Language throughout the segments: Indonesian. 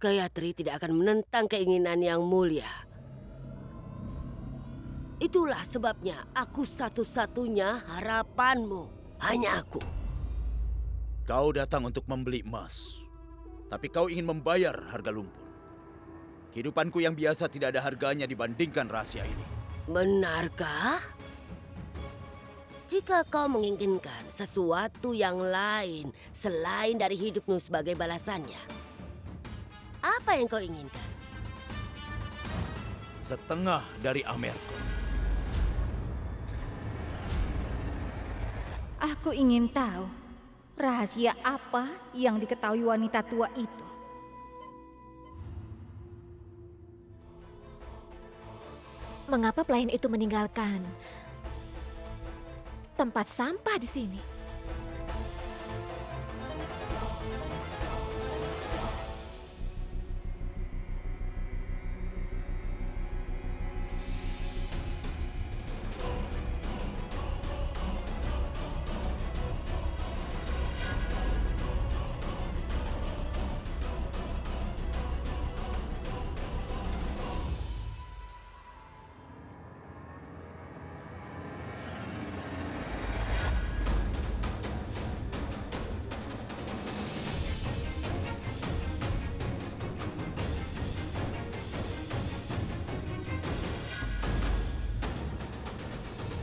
Gayatri tidak akan menentang keinginan yang mulia. Itulah sebabnya aku satu-satunya harapanmu. Hanya aku. Kau datang untuk membeli emas. Tapi kau ingin membayar harga lumpur. Kehidupanku yang biasa tidak ada harganya dibandingkan rahasia ini. Benarkah? Jika kau menginginkan sesuatu yang lain selain dari hidupmu sebagai balasannya, apa yang kau inginkan? Setengah dari Amerko. Aku ingin tahu rahasia apa yang diketahui wanita tua itu. Mengapa pelayan itu meninggalkan tempat sampah di sini?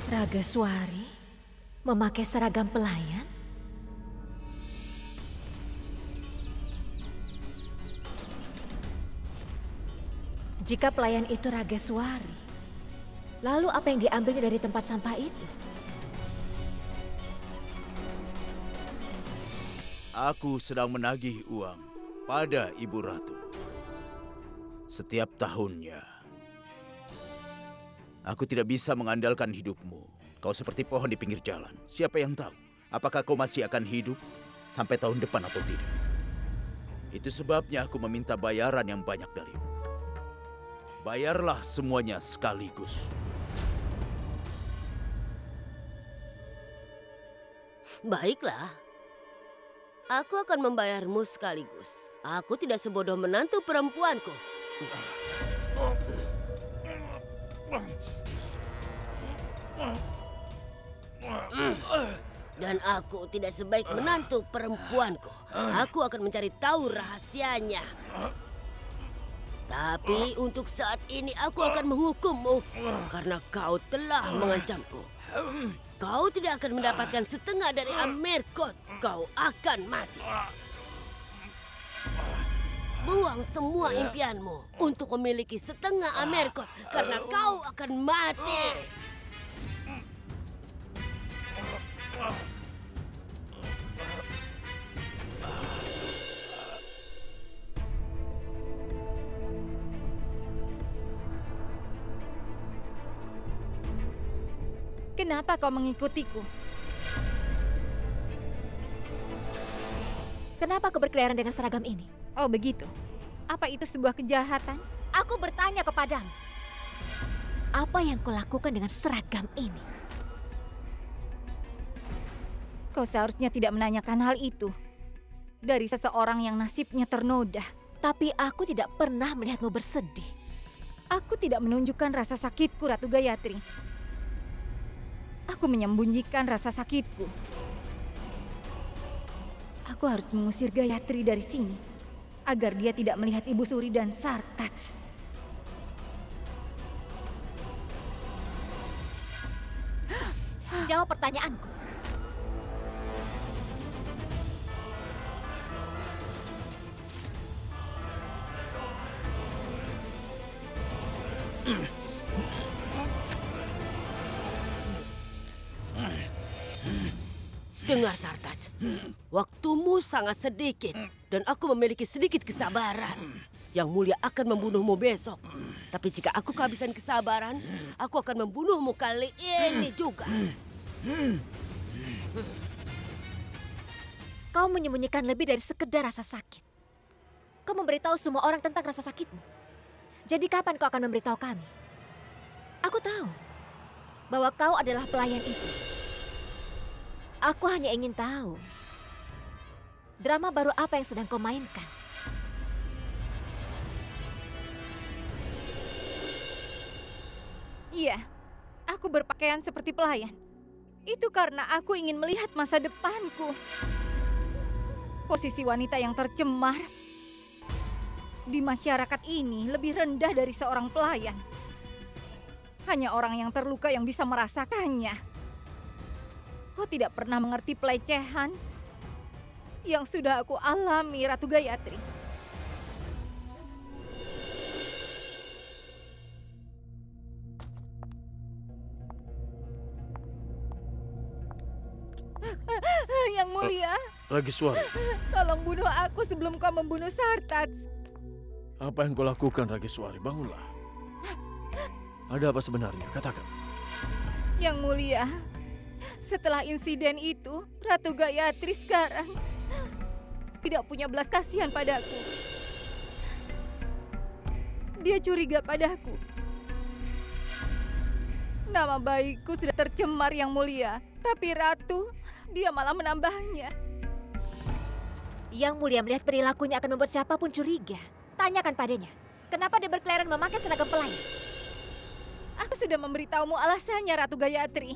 Ragaswari memakai seragam pelayan? Jika pelayan itu Ragaswari, lalu apa yang diambilnya dari tempat sampah itu? Aku sedang menagih uang pada Ibu Ratu. Setiap tahunnya. Aku tidak bisa mengandalkan hidupmu. Kau seperti pohon di pinggir jalan. Siapa yang tahu? Apakah kau masih akan hidup sampai tahun depan atau tidak? Itu sebabnya aku meminta bayaran yang banyak darimu. Bayarlah semuanya sekaligus. Baiklah. Aku akan membayarmu sekaligus. Aku tidak sebodoh menantu perempuanku. Dan aku tidak sebaik menantu perempuanku. Aku akan mencari tahu rahasianya. Tapi untuk saat ini aku akan menghukummu karena kau telah mengancamku. Kau tidak akan mendapatkan setengah dari Amerkot. Kau akan mati. Buang semua impianmu untuk memiliki setengah Amerkot karena kau akan mati. Kenapa kau mengikutiku? Kenapa kau berkeliaran dengan seragam ini? Oh begitu. Apa itu sebuah kejahatan? Aku bertanya kepadamu. Apa yang kau lakukan dengan seragam ini? Kau seharusnya tidak menanyakan hal itu dari seseorang yang nasibnya ternoda. Tapi aku tidak pernah melihatmu bersedih. Aku tidak menunjukkan rasa sakitku, Ratu Gayatri. Aku menyembunyikan rasa sakitku. Aku harus mengusir Gayatri dari sini agar dia tidak melihat Ibu Suri dan Sartaj. Jawab pertanyaanku. Dengar Sartaj, waktumu sangat sedikit dan aku memiliki sedikit kesabaran. Yang mulia akan membunuhmu besok. Tapi jika aku kehabisan kesabaran, aku akan membunuhmu kali ini juga. Kau menyembunyikan lebih dari sekedar rasa sakit. Kau memberitahu semua orang tentang rasa sakitmu. Jadi kapan kau akan memberitahu kami? Aku tahu bahwa kau adalah pelayan itu. Aku hanya ingin tahu, drama baru apa yang sedang kau mainkan? Iya, aku berpakaian seperti pelayan. Itu karena aku ingin melihat masa depanku. Posisi wanita yang tercemar di masyarakat ini lebih rendah dari seorang pelayan. Hanya orang yang terluka yang bisa merasakannya. Kau tidak pernah mengerti pelecehan yang sudah aku alami, Ratu Gayatri. Yang mulia, Rageswari, tolong bunuh aku sebelum kau membunuh Sartats. apa yang kau lakukan, Rageswari? Bangunlah. Ada apa sebenarnya? Katakan. Yang mulia, setelah insiden itu, Ratu Gayatri sekarang tidak punya belas kasihan padaku. Dia curiga padaku. Nama baikku sudah tercemar, Yang mulia. Tapi Ratu, dia malah menambahnya. Yang mulia melihat perilakunya akan membuat siapapun curiga. Tanyakan padanya, kenapa dia berkeliaran memakai seragam pelayan? Aku sudah memberitahumu alasannya, Ratu Gayatri.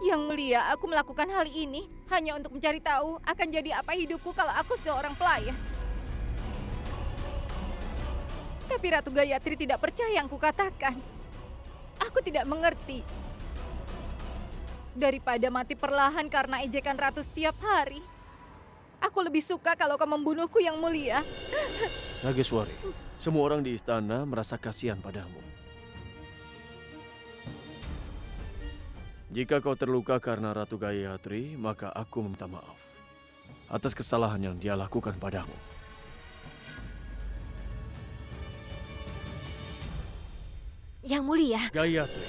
Yang mulia, aku melakukan hal ini hanya untuk mencari tahu akan jadi apa hidupku kalau aku seorang pelayan. Tapi Ratu Gayatri tidak percaya yang kukatakan. Aku tidak mengerti. Daripada mati perlahan karena ejekan Ratu setiap hari, aku lebih suka kalau kau membunuhku, Yang mulia. Rageswari, semua orang di istana merasa kasihan padamu. Jika kau terluka karena Ratu Gayatri, maka aku meminta maaf atas kesalahan yang dia lakukan padamu. Yang mulia. Gayatri,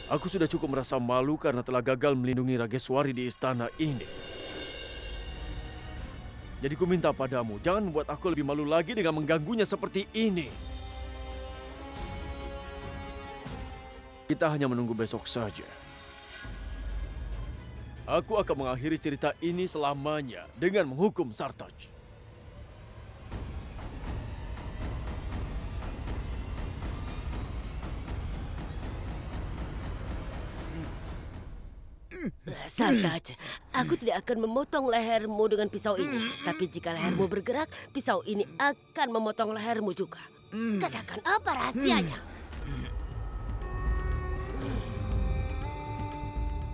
aku sudah cukup merasa malu karena telah gagal melindungi Rageswari di istana ini. Jadi ku minta padamu, jangan membuat aku lebih malu lagi dengan mengganggunya seperti ini. Kita hanya menunggu besok saja. Aku akan mengakhiri cerita ini selamanya dengan menghukum Sartaj. Sartaj, aku tidak akan memotong lehermu dengan pisau ini. Tapi jika lehermu bergerak, pisau ini akan memotong lehermu juga. Katakan apa rahasianya?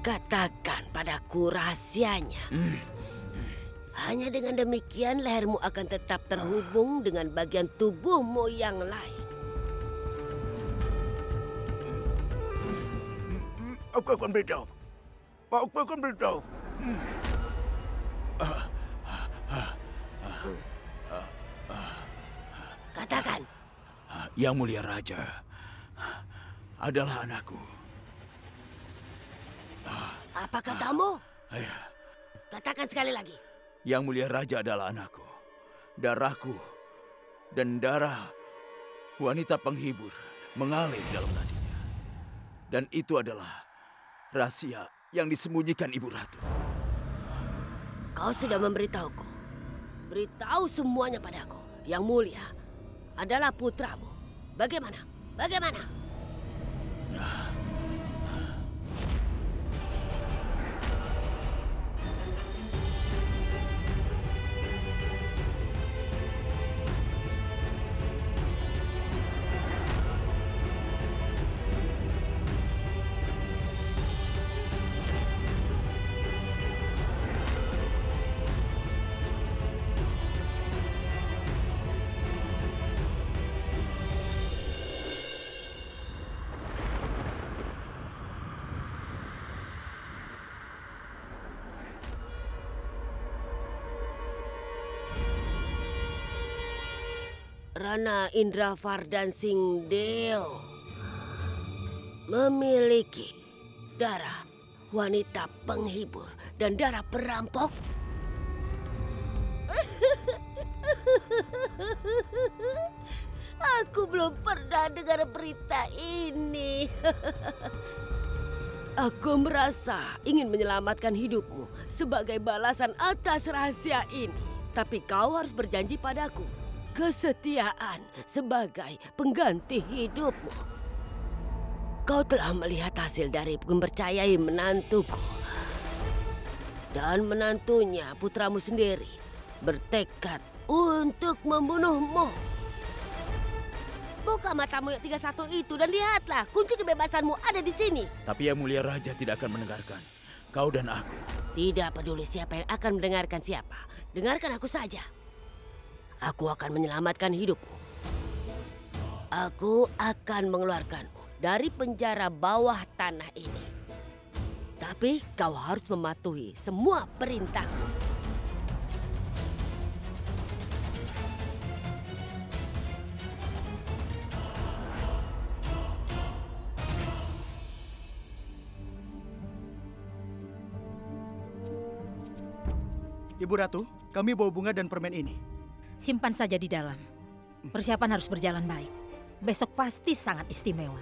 Katakan padaku rahasianya. Hanya dengan demikian lehermu akan tetap terhubung dengan bagian tubuhmu yang lain. Aku akan beritahu. Aku akan beritahu. Katakan. Yang mulia Raja adalah anakku. Apa katamu? Ya. Katakan sekali lagi. Yang mulia Raja adalah anakku. Darahku dan darah wanita penghibur mengalir dalam nadinya. Dan itu adalah rahasia yang disembunyikan Ibu Ratu. Kau sudah memberitahuku. Beritahu semuanya padaku. Yang mulia adalah putramu. Bagaimana? Bagaimana? Rana Indravardhan Singhdeo memiliki darah wanita penghibur dan darah perampok. Aku belum pernah dengar berita ini. Aku merasa ingin menyelamatkan hidupmu sebagai balasan atas rahasia ini. Tapi kau harus berjanji padaku. kesetiaan sebagai pengganti hidupmu. Kau telah melihat hasil dari mempercayai menantuku. Dan menantunya, putramu sendiri, bertekad untuk membunuhmu. Buka matamu yang 31 itu dan lihatlah, kunci kebebasanmu ada di sini. Tapi Yang Mulia Raja tidak akan mendengarkan kau dan aku. Tidak peduli siapa yang akan mendengarkan siapa. Dengarkan aku saja. Aku akan menyelamatkan hidupmu. Aku akan mengeluarkanmu dari penjara bawah tanah ini. Tapi kau harus mematuhi semua perintahku. Ibu Ratu, kami bawa bunga dan permen ini. Simpan saja di dalam. Persiapan harus berjalan baik. Besok pasti sangat istimewa.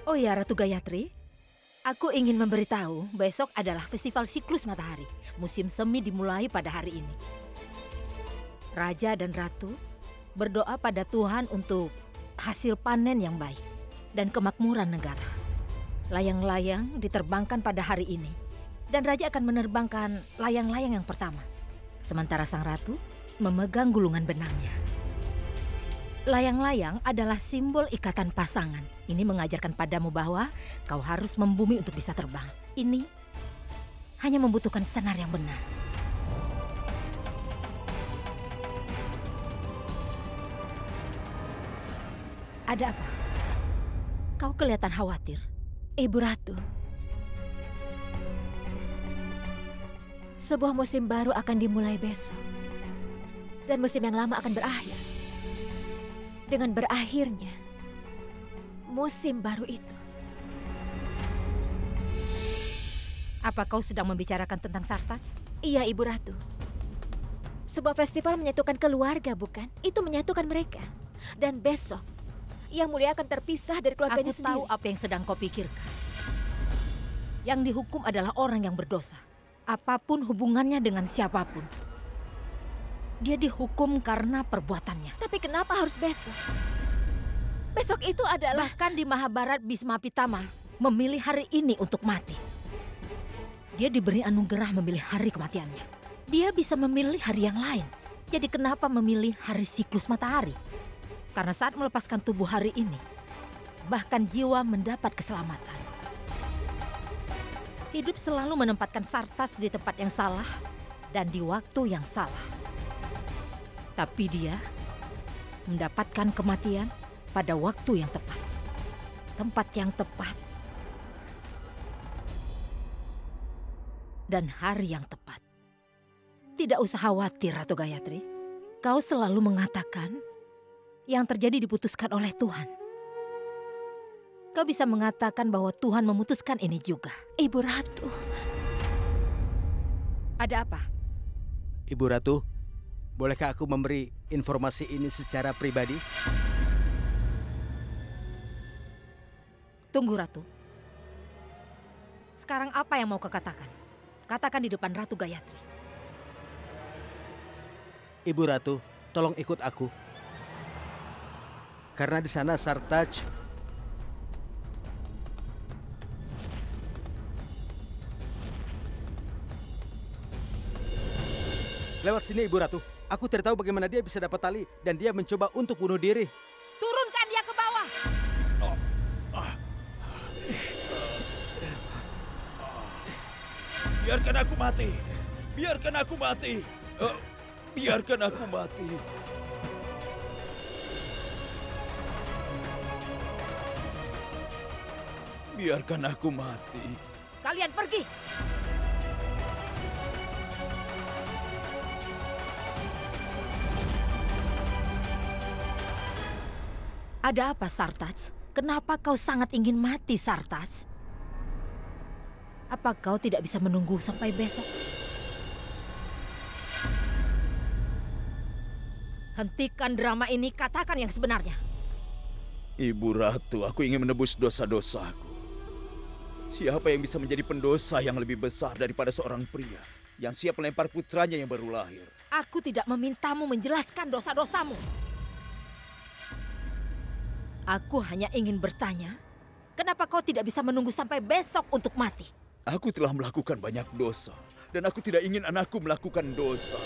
Oh ya, Ratu Gayatri. Aku ingin memberitahu besok adalah festival siklus matahari. Musim semi dimulai pada hari ini. Raja dan Ratu berdoa pada Tuhan untuk hasil panen yang baik dan kemakmuran negara. Layang-layang diterbangkan pada hari ini. Dan Raja akan menerbangkan layang-layang yang pertama. Sementara Sang Ratu memegang gulungan benangnya. Layang-layang adalah simbol ikatan pasangan. Ini mengajarkan padamu bahwa kau harus membumi untuk bisa terbang. Ini hanya membutuhkan senar yang benar. Ada apa? Kau kelihatan khawatir. Ibu Ratu, sebuah musim baru akan dimulai besok. Dan musim yang lama akan berakhir. Dengan berakhirnya musim baru itu. Apa kau sedang membicarakan tentang Sartats? Iya, Ibu Ratu. Sebuah festival menyatukan keluarga, bukan? Itu menyatukan mereka. Dan besok Yang Mulia akan terpisah dari keluarganya sendiri. Aku tahu apa yang sedang kau pikirkan. Yang dihukum adalah orang yang berdosa. Apapun hubungannya dengan siapapun. Dia dihukum karena perbuatannya. Tapi kenapa harus besok? Besok itu adalah... Bahkan di Mahabharat Bhisma Pitama memilih hari ini untuk mati. Dia diberi anugerah memilih hari kematiannya. Dia bisa memilih hari yang lain. Jadi kenapa memilih hari siklus matahari? Karena saat melepaskan tubuh hari ini, bahkan jiwa mendapat keselamatan. Hidup selalu menempatkan Sartas di tempat yang salah dan di waktu yang salah. Tapi dia mendapatkan kematian pada waktu yang tepat. Tempat yang tepat. Dan hari yang tepat. Tidak usah khawatir, Ratu Gayatri. Kau selalu mengatakan yang terjadi diputuskan oleh Tuhan. Kau bisa mengatakan bahwa Tuhan memutuskan ini juga. Ibu Ratu. Ada apa? Ibu Ratu, bolehkah aku memberi informasi ini secara pribadi? Tunggu, Ratu. Sekarang apa yang mau kau katakan? Katakan di depan Ratu Gayatri. Ibu Ratu, tolong ikut aku. Karena di sana Sartaj lewat sini, Ibu Ratu. Aku tidak tahu bagaimana dia bisa dapat tali dan dia mencoba untuk bunuh diri. Turunkan dia ke bawah. Biarkan aku mati. Biarkan aku mati. Biarkan aku mati. Biarkan aku mati. Kalian pergi. Ada apa, Sartas? Kenapa kau sangat ingin mati, Sartas? Apa kau tidak bisa menunggu sampai besok? Hentikan drama ini, katakan yang sebenarnya. Ibu Ratu, aku ingin menebus dosa-dosaku. Siapa yang bisa menjadi pendosa yang lebih besar daripada seorang pria yang siap melempar putranya yang baru lahir? Aku tidak memintamu menjelaskan dosa-dosamu. Aku hanya ingin bertanya, kenapa kau tidak bisa menunggu sampai besok untuk mati? Aku telah melakukan banyak dosa, dan aku tidak ingin anakku melakukan dosa.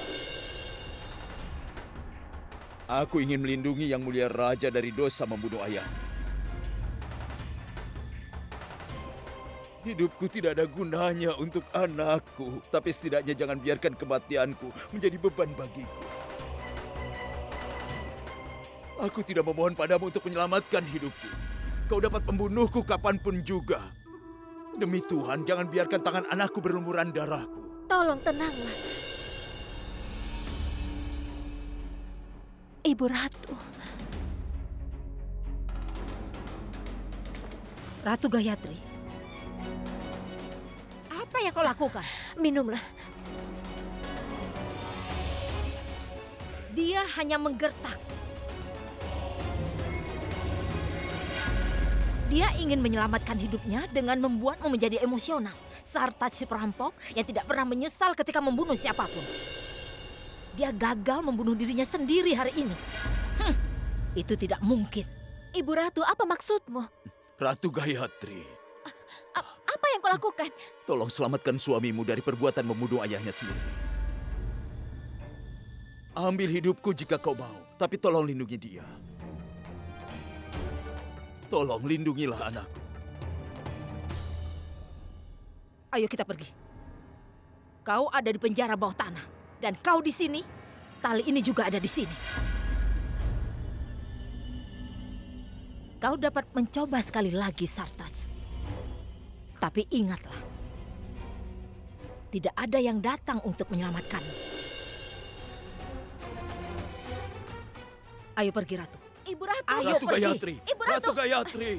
Aku ingin melindungi Yang Mulia Raja dari dosa membunuh ayahnya. Hidupku tidak ada gunanya untuk anakku, tapi setidaknya jangan biarkan kematianku menjadi beban bagiku. Aku tidak memohon padamu untuk menyelamatkan hidupku. Kau dapat membunuhku kapanpun juga. Demi Tuhan, jangan biarkan tangan anakku berlumuran darahku. Tolong tenanglah. Ibu Ratu. Ratu Gayatri, apa yang kau lakukan? Minumlah. Dia hanya menggertak. Dia ingin menyelamatkan hidupnya dengan membuatmu menjadi emosional. Sartaj si perampok yang tidak pernah menyesal ketika membunuh siapapun. Dia gagal membunuh dirinya sendiri hari ini. Itu tidak mungkin. Ibu Ratu, apa maksudmu? Ratu Gayatri. Apa yang kau lakukan? Tolong selamatkan suamimu dari perbuatan membunuh ayahnya sendiri. Ambil hidupku jika kau mau, tapi tolong lindungi dia. Tolong lindungilah anakku. Ayo kita pergi. Kau ada di penjara bawah tanah. Dan kau di sini, tali ini juga ada di sini. Kau dapat mencoba sekali lagi, Sartaj. Tapi ingatlah, tidak ada yang datang untuk menyelamatkanmu. Ayo pergi, Ratu. Ibu Ratu. Ayo Ratu pergi. Gayatri. Ibu Ratu. Ratu Gayatri.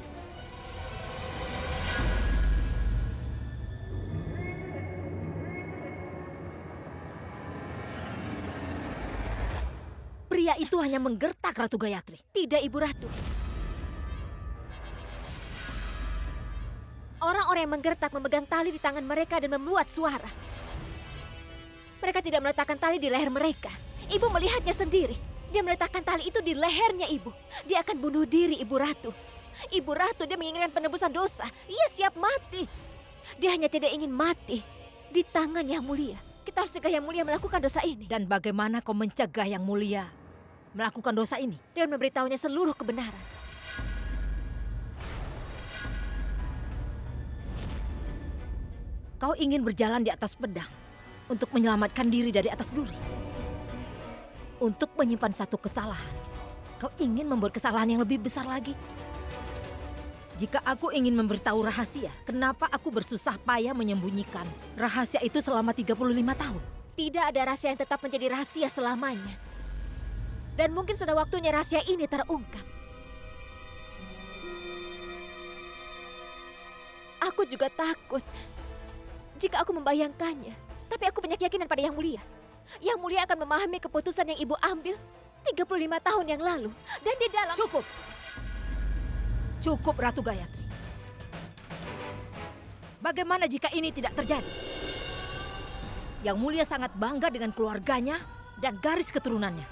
Pria itu hanya menggertak Ratu Gayatri. Tidak, Ibu Ratu. Orang-orang yang menggertak memegang tali di tangan mereka dan membuat suara. Mereka tidak meletakkan tali di leher mereka. Ibu melihatnya sendiri. Dia meletakkan tali itu di lehernya Ibu. Dia akan bunuh diri, Ibu Ratu. Ibu Ratu, dia menginginkan penebusan dosa. Ia siap mati. Dia hanya tidak ingin mati di tangan Yang Mulia. Kita harus cegah Yang Mulia melakukan dosa ini. Dan bagaimana kau mencegah Yang Mulia melakukan dosa ini? Dengan memberitahunya seluruh kebenaran. Kau ingin berjalan di atas pedang untuk menyelamatkan diri dari atas duri. Untuk menyimpan satu kesalahan. Kau ingin membuat kesalahan yang lebih besar lagi. Jika aku ingin memberitahu rahasia, kenapa aku bersusah payah menyembunyikan rahasia itu selama 35 tahun? Tidak ada rahasia yang tetap menjadi rahasia selamanya. Dan mungkin sudah waktunya rahasia ini terungkap. Aku juga takut jika aku membayangkannya. Tapi aku punya keyakinan pada Yang Mulia. Yang Mulia akan memahami keputusan yang Ibu ambil 35 tahun yang lalu. Dan di dalam... Cukup. Cukup, Ratu Gayatri. Bagaimana jika ini tidak terjadi? Yang Mulia sangat bangga dengan keluarganya dan garis keturunannya.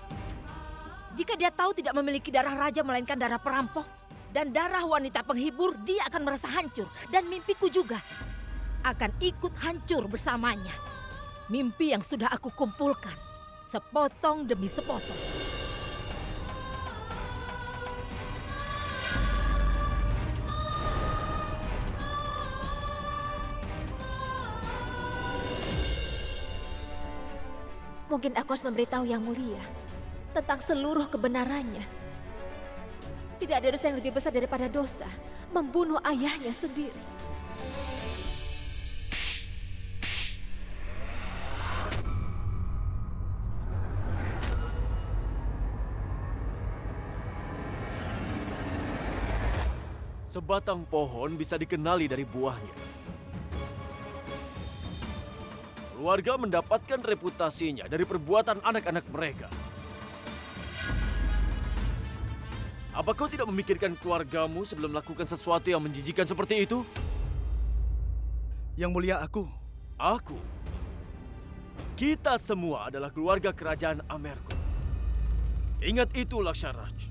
Jika dia tahu tidak memiliki darah raja melainkan darah perampok dan darah wanita penghibur, dia akan merasa hancur. Dan mimpiku juga akan ikut hancur bersamanya. Mimpi yang sudah aku kumpulkan, sepotong demi sepotong. Mungkin aku harus memberitahu Yang Mulia tentang seluruh kebenarannya. Tidak ada dosa yang lebih besar daripada dosa membunuh ayahnya sendiri. Sebatang pohon bisa dikenali dari buahnya. Keluarga mendapatkan reputasinya dari perbuatan anak-anak mereka. Apa kau tidak memikirkan keluargamu sebelum melakukan sesuatu yang menjijikan seperti itu? Yang Mulia, aku. Kita semua adalah keluarga kerajaan Amerko. Ingat itu, Laksharaj.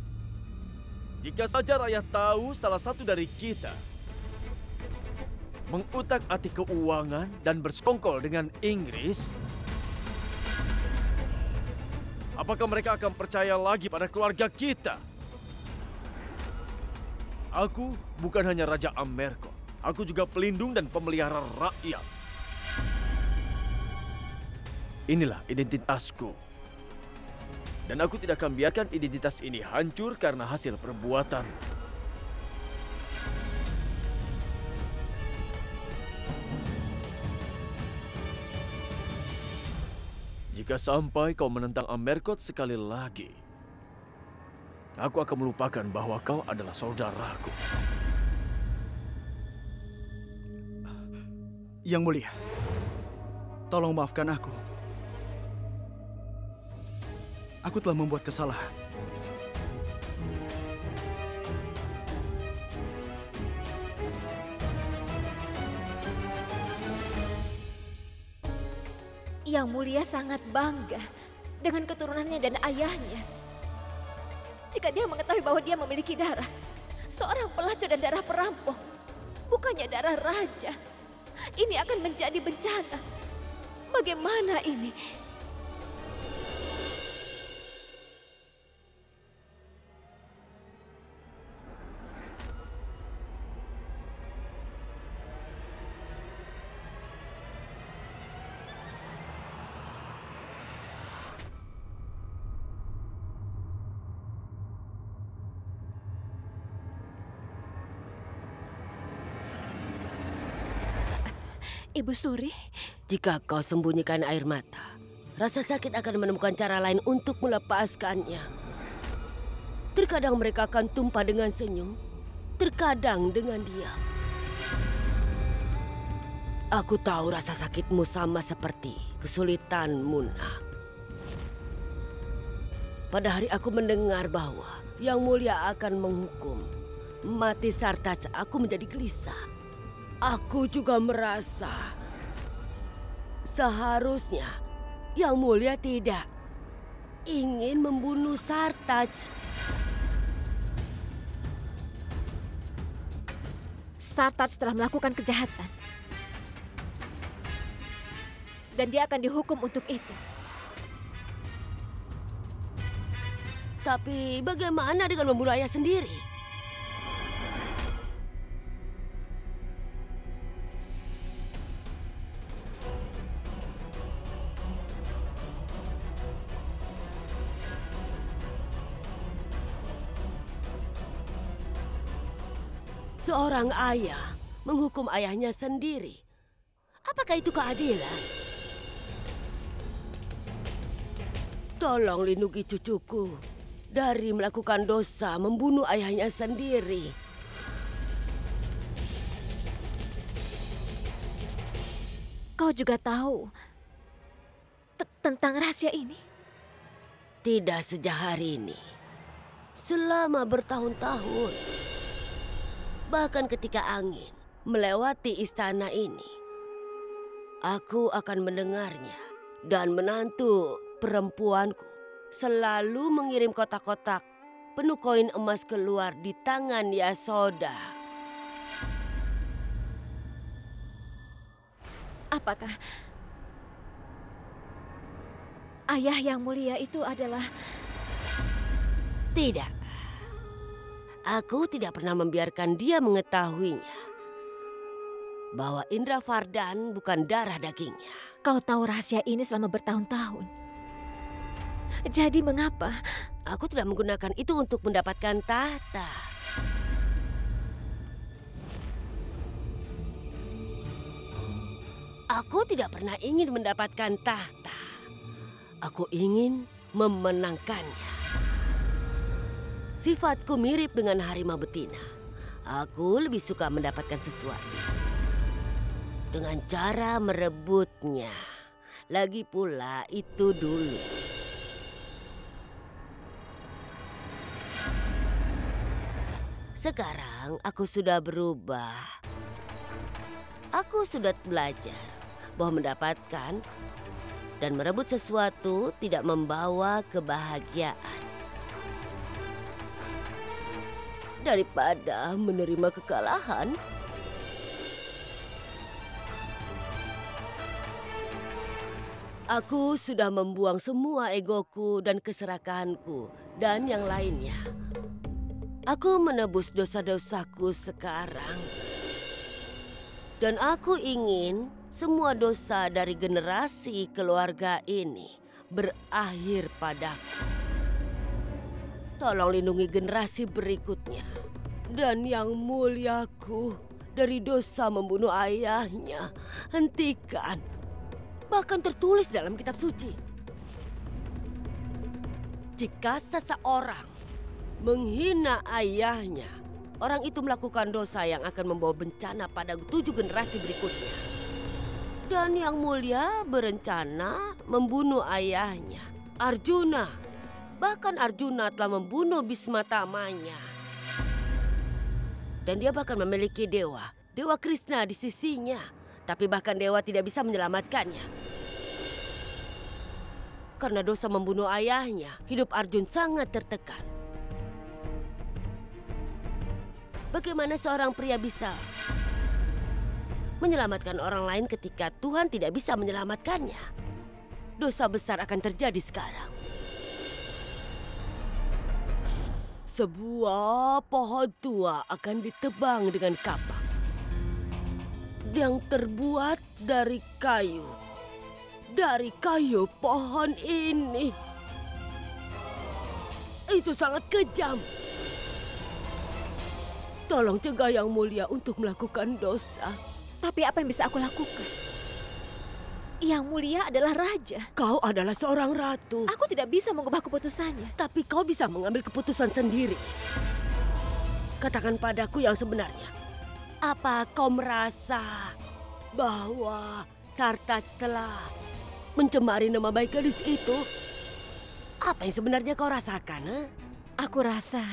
Jika saja rakyat tahu salah satu dari kita mengutak-atik keuangan dan bersekongkol dengan Inggris, apakah mereka akan percaya lagi pada keluarga kita? Aku bukan hanya Raja Amerko. Aku juga pelindung dan pemelihara rakyat. Inilah identitasku. Dan aku tidak akan biarkan identitas ini hancur karena hasil perbuatan. Jika sampai kau menentang Amerkot sekali lagi, aku akan melupakan bahwa kau adalah saudaraku. Yang Mulia, tolong maafkan aku. Aku telah membuat kesalahan. Yang Mulia sangat bangga dengan keturunannya dan ayahnya. Jika dia mengetahui bahwa dia memiliki darah seorang pelacur dan darah perampok, bukannya darah raja, ini akan menjadi bencana. Bagaimana ini? Ibu Suri, Jika kau sembunyikan air mata, rasa sakit akan menemukan cara lain untuk melepaskannya. Terkadang mereka akan tumpah dengan senyum, terkadang dengan diam. Aku tahu rasa sakitmu sama seperti kesulitanmu, nak. Pada hari aku mendengar bahwa Yang Mulia akan menghukum mati Sartaj, aku menjadi gelisah. Aku juga merasa seharusnya Yang Mulia tidak ingin membunuh Sartaj. Sartaj telah melakukan kejahatan. Dan dia akan dihukum untuk itu. Tapi bagaimana dengan membunuh ayah sendiri? Seorang ayah menghukum ayahnya sendiri. Apakah itu keadilan? Tolong lindungi cucuku dari melakukan dosa membunuh ayahnya sendiri. Kau juga tahu tentang rahasia ini? Tidak sejak hari ini. Selama bertahun-tahun. Bahkan ketika angin melewati istana ini, aku akan mendengarnya. Dan menantu perempuanku selalu mengirim kotak-kotak penuh koin emas keluar di tangan Yasoda. Apakah ayah Yang Mulia itu adalah... Tidak. Aku tidak pernah membiarkan dia mengetahuinya bahwa Indra Vardan bukan darah dagingnya. Kau tahu rahasia ini selama bertahun-tahun. Jadi mengapa? Aku tidak menggunakan itu untuk mendapatkan tahta. Aku tidak pernah ingin mendapatkan tahta. Aku ingin memenangkannya. Sifatku mirip dengan harimau betina. Aku lebih suka mendapatkan sesuatu dengan cara merebutnya. Lagi pula itu dulu. Sekarang aku sudah berubah. Aku sudah belajar bahwa mendapatkan dan merebut sesuatu tidak membawa kebahagiaan. Daripada menerima kekalahan, aku sudah membuang semua egoku dan keserakahanku dan yang lainnya. Aku menebus dosa-dosaku sekarang. Dan aku ingin semua dosa dari generasi keluarga ini berakhir padaku. Tolong lindungi generasi berikutnya. Dan yang muliaku dari dosa membunuh ayahnya, hentikan. Bahkan tertulis dalam kitab suci. Jika seseorang menghina ayahnya, orang itu melakukan dosa yang akan membawa bencana pada 7 generasi berikutnya. Dan yang mulia berencana membunuh ayahnya, Arjuna. Bahkan Arjuna telah membunuh Bismatamanya. Dan dia bahkan memiliki dewa, Dewa Krishna di sisinya. Tapi bahkan dewa tidak bisa menyelamatkannya. Karena dosa membunuh ayahnya, hidup Arjun sangat tertekan. Bagaimana seorang pria bisa menyelamatkan orang lain ketika Tuhan tidak bisa menyelamatkannya? Dosa besar akan terjadi sekarang. Sebuah pohon tua akan ditebang dengan kapak yang terbuat dari kayu. Dari kayu pohon ini. Itu sangat kejam. Tolong cegah Yang Mulia untuk melakukan dosa. Tapi apa yang bisa aku lakukan? Yang Mulia adalah raja. Kau adalah seorang ratu. Aku tidak bisa mengubah keputusannya. Tapi kau bisa mengambil keputusan sendiri. Katakan padaku yang sebenarnya. Apa kau merasa bahwa Sartaj telah mencemari nama baik gadis itu? Apa yang sebenarnya kau rasakan? Aku rasa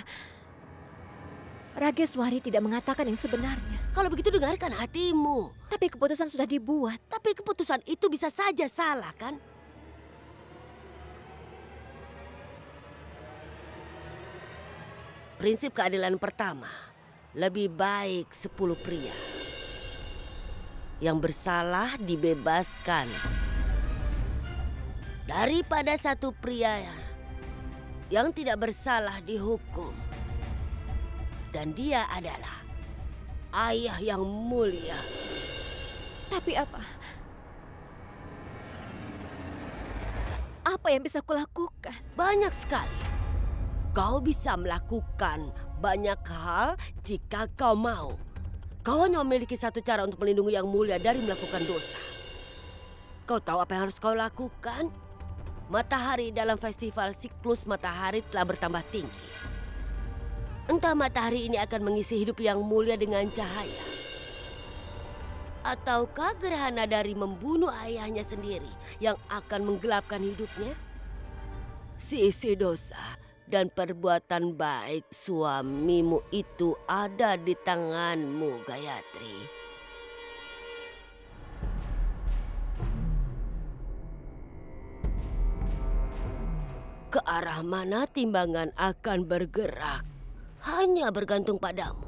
Rageswari tidak mengatakan yang sebenarnya. Kalau begitu dengarkan hatimu. Tapi keputusan sudah dibuat. Tapi keputusan itu bisa saja salah, kan? Prinsip keadilan pertama, lebih baik 10 pria yang bersalah dibebaskan daripada 1 pria yang tidak bersalah dihukum. Dan dia adalah ayah yang mulia. Tapi apa? Apa yang bisa kulakukan? Banyak sekali. Kau bisa melakukan banyak hal jika kau mau. Kau hanya memiliki 1 cara untuk melindungi Yang Mulia dari melakukan dosa. Kau tahu apa yang harus kau lakukan? Matahari dalam festival siklus matahari telah bertambah tinggi. Entah matahari ini akan mengisi hidup Yang Mulia dengan cahaya, ataukah gerhana dari membunuh ayahnya sendiri yang akan menggelapkan hidupnya? Sisi dosa dan perbuatan baik suamimu itu ada di tanganmu, Gayatri. Ke arah mana timbangan akan bergerak hanya bergantung padamu.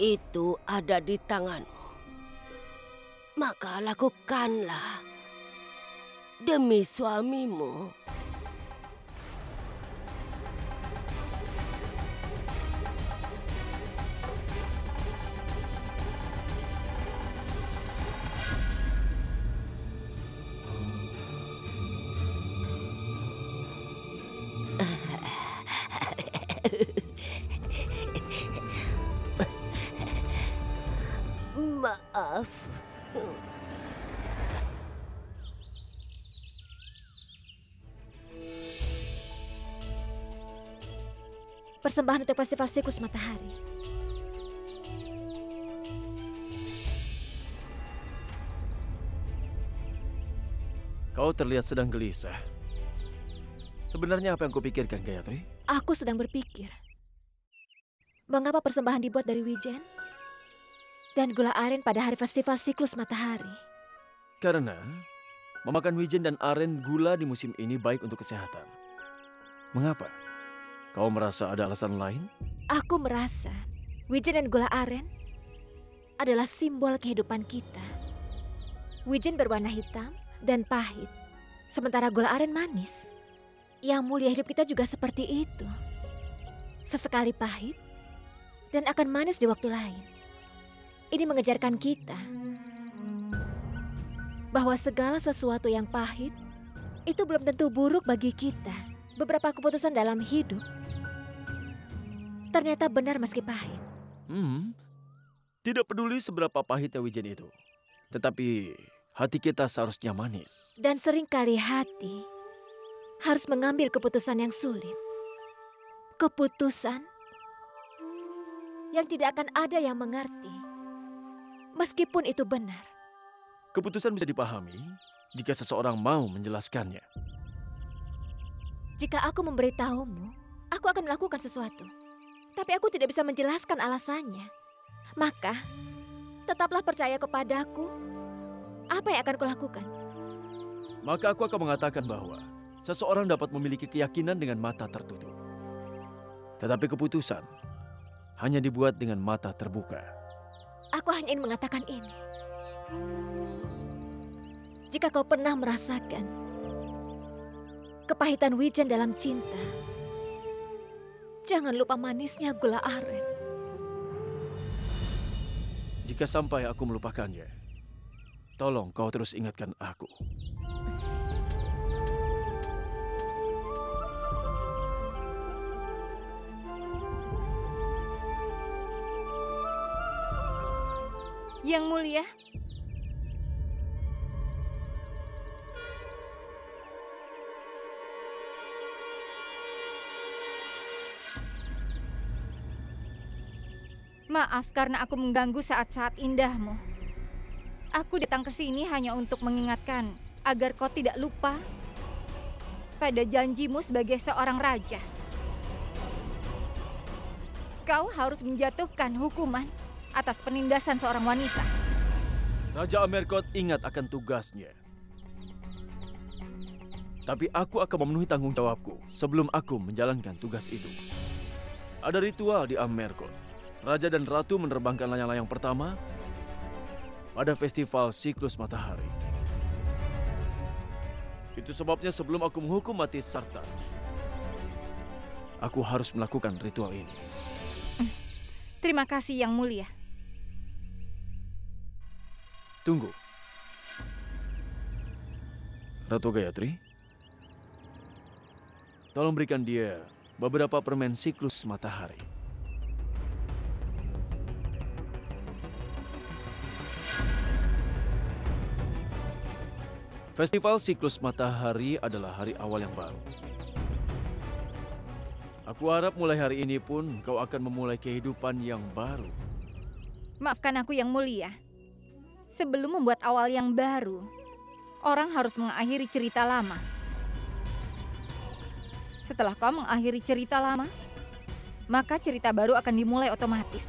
Itu ada di tanganmu. Maka lakukanlah demi suamimu. Maaf. Persembahan untuk festival siklus matahari. Kau terlihat sedang gelisah. Sebenarnya apa yang kau pikirkan, Gayatri? Aku sedang berpikir, mengapa persembahan dibuat dari wijen? dan gula aren pada hari festival siklus matahari? Karena memakan wijen dan aren gula di musim ini baik untuk kesehatan. Mengapa? Kau merasa ada alasan lain? Aku merasa wijen dan gula aren adalah simbol kehidupan kita. Wijen berwarna hitam dan pahit, sementara gula aren manis. Yang mulia, hidup kita juga seperti itu. Sesekali pahit dan akan manis di waktu lain. Ini mengejarkan kita bahwa segala sesuatu yang pahit itu belum tentu buruk bagi kita. Beberapa keputusan dalam hidup ternyata benar meski pahit. Tidak peduli seberapa pahitnya wijen itu, tetapi hati kita seharusnya manis. Dan seringkali hati harus mengambil keputusan yang sulit. Keputusan yang tidak akan ada yang mengerti, meskipun itu benar. Keputusan bisa dipahami jika seseorang mau menjelaskannya. Jika aku memberitahumu, aku akan melakukan sesuatu. Tapi aku tidak bisa menjelaskan alasannya. Maka, tetaplah percaya kepadaku. Apa yang akan kulakukan? Maka aku akan mengatakan bahwa seseorang dapat memiliki keyakinan dengan mata tertutup. Tetapi keputusan hanya dibuat dengan mata terbuka. Aku hanya ingin mengatakan ini. Jika kau pernah merasakan kepahitan wijen dalam cinta, jangan lupa manisnya gula aren. Jika sampai aku melupakannya, tolong kau terus ingatkan aku. Yang mulia, maaf karena aku mengganggu saat-saat indahmu. Aku datang ke sini hanya untuk mengingatkan agar kau tidak lupa pada janjimu sebagai seorang raja. Kau harus menjatuhkan hukuman atas penindasan seorang wanita. Raja Amerkot ingat akan tugasnya. Tapi aku akan memenuhi tanggung jawabku sebelum aku menjalankan tugas itu. Ada ritual di Amerkot. Raja dan Ratu menerbangkan layang-layang pertama pada festival siklus matahari. Itu sebabnya sebelum aku menghukum mati Sartaj, aku harus melakukan ritual ini. Terima kasih Yang Mulia. Tunggu. Ratu Gayatri, tolong berikan dia beberapa permen siklus matahari. Festival siklus matahari adalah hari awal yang baru. Aku harap mulai hari ini pun kau akan memulai kehidupan yang baru. Maafkan aku Yang Mulia. Sebelum membuat awal yang baru, orang harus mengakhiri cerita lama. Setelah kau mengakhiri cerita lama, maka cerita baru akan dimulai otomatis.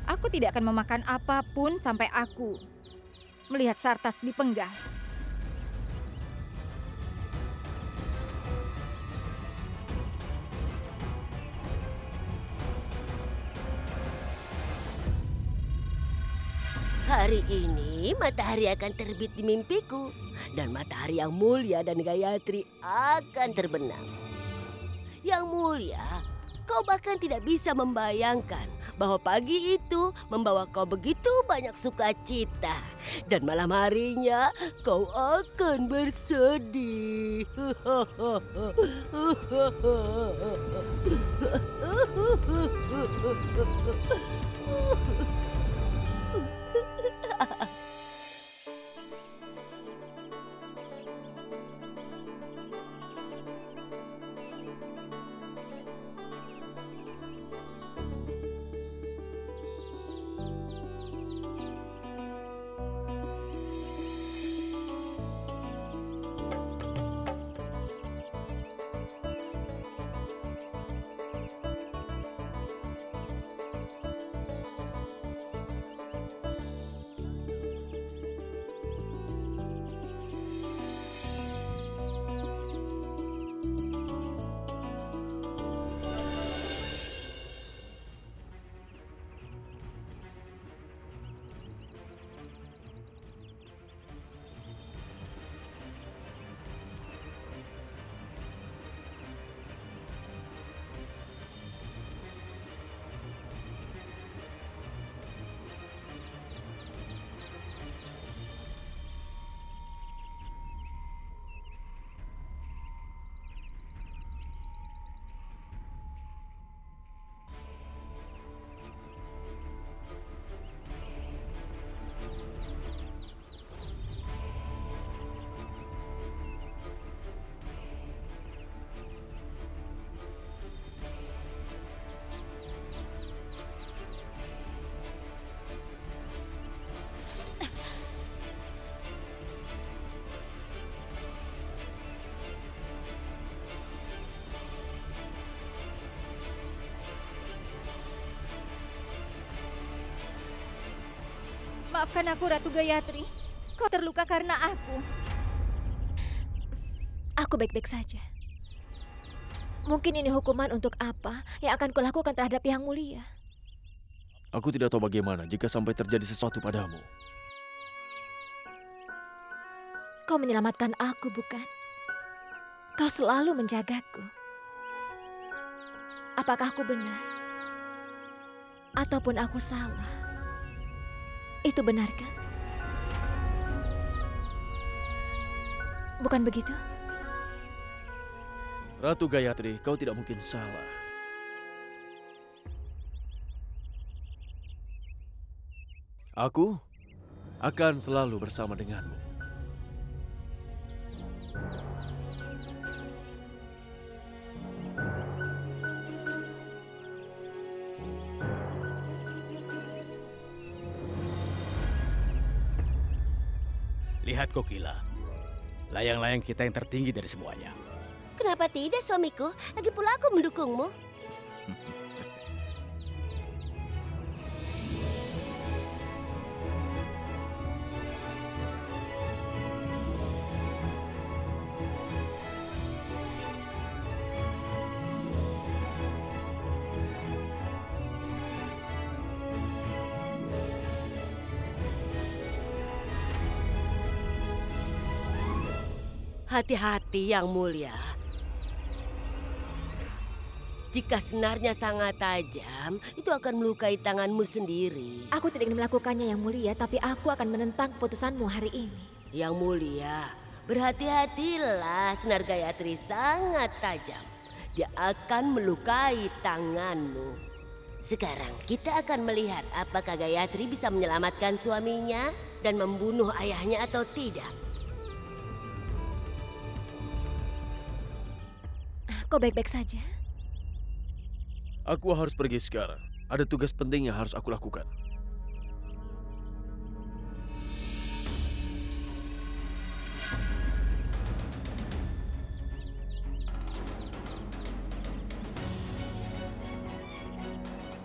Aku tidak akan memakan apapun sampai aku melihat Sartas dipenggal. Hari ini matahari akan terbit di mimpiku dan matahari yang mulia dan Gayatri akan terbenam. Yang mulia, kau bahkan tidak bisa membayangkan bahwa pagi itu membawa kau begitu banyak sukacita dan malam harinya kau akan bersedih. Maafkan aku, Ratu Gayatri. Kau terluka karena aku. Aku baik-baik saja. Mungkin ini hukuman untuk apa yang akan kulakukan terhadap Yang Mulia. Aku tidak tahu bagaimana jika sampai terjadi sesuatu padamu. Kau menyelamatkan aku, bukan? Kau selalu menjagaku. Apakah aku benar? Ataupun aku salah? Itu benar kan? Bukan begitu? Ratu Gayatri, kau tidak mungkin salah. Aku akan selalu bersama denganmu. Lihat Kokila, layang-layang kita yang tertinggi dari semuanya. Kenapa tidak, suamiku? Lagi pula aku mendukungmu. Hati-hati, Yang Mulia. Jika senarnya sangat tajam, itu akan melukai tanganmu sendiri. Aku tidak ingin melakukannya, Yang Mulia, tapi aku akan menentang keputusanmu hari ini. Yang Mulia, berhati-hatilah, senar Gayatri sangat tajam. Dia akan melukai tanganmu. Sekarang kita akan melihat apakah Gayatri bisa menyelamatkan suaminya dan membunuh ayahnya atau tidak. Kau baik-baik saja? Aku harus pergi sekarang. Ada tugas penting yang harus aku lakukan.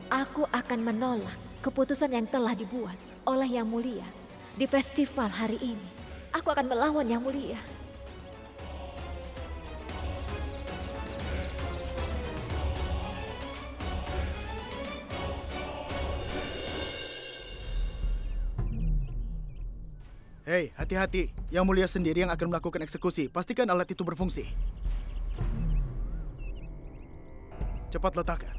Aku akan menolak keputusan yang telah dibuat oleh Yang Mulia di festival hari ini. Aku akan melawan Yang Mulia. Hei, hati-hati. Yang Mulia sendiri yang akan melakukan eksekusi. Pastikan alat itu berfungsi. Cepat letakkan.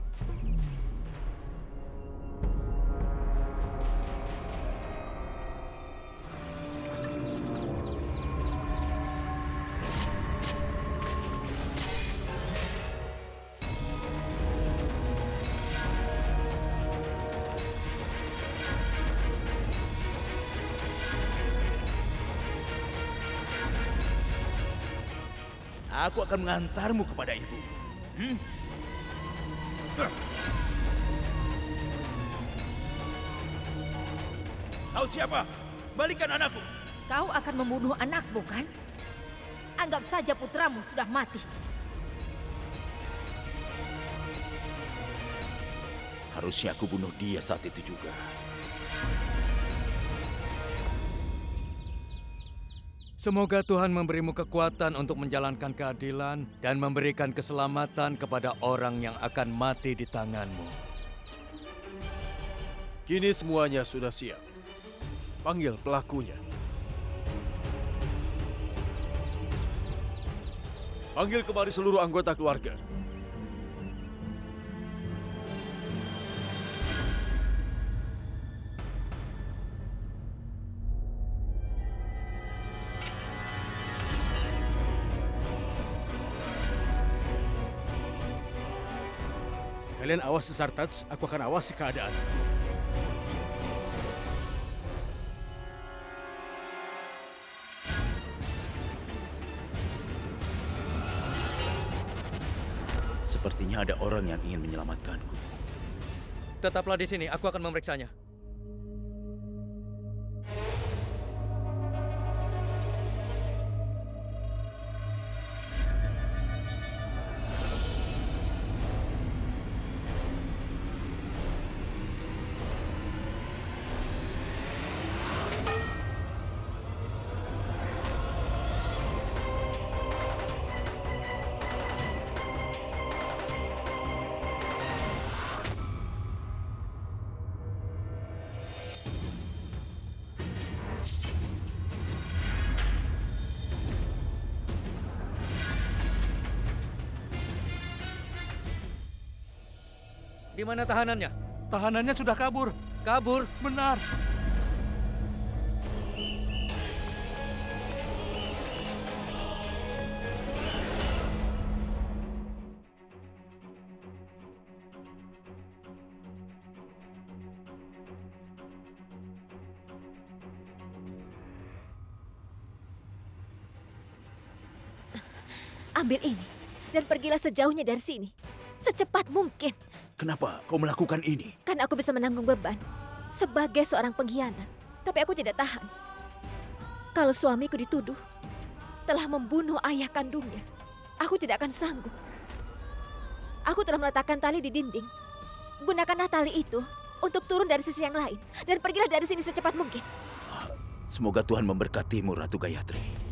Aku akan mengantarmu kepada ibu. Kau siapa? Balikan anakku. Kau akan membunuh anakmu, kan? Anggap saja putramu sudah mati. Harusnya aku bunuh dia saat itu juga. Semoga Tuhan memberimu kekuatan untuk menjalankan keadilan dan memberikan keselamatan kepada orang yang akan mati di tanganmu. Kini semuanya sudah siap. Panggil pelakunya. Panggil kemari seluruh anggota keluarga. Kalian awasi Sartaj, aku akan awasi keadaan. Sepertinya ada orang yang ingin menyelamatkanku. Tetaplah di sini, aku akan memeriksanya. Di mana tahanannya? Tahanannya sudah kabur. Kabur? Benar. Ambil ini dan pergilah sejauhnya dari sini. Secepat mungkin. Kenapa kau melakukan ini? Kan aku bisa menanggung beban sebagai seorang pengkhianat. Tapi aku tidak tahan. Kalau suamiku dituduh telah membunuh ayah kandungnya, aku tidak akan sanggup. Aku telah meletakkan tali di dinding. Gunakanlah tali itu untuk turun dari sisi yang lain. Dan pergilah dari sini secepat mungkin. Semoga Tuhan memberkatimu, Ratu Gayatri.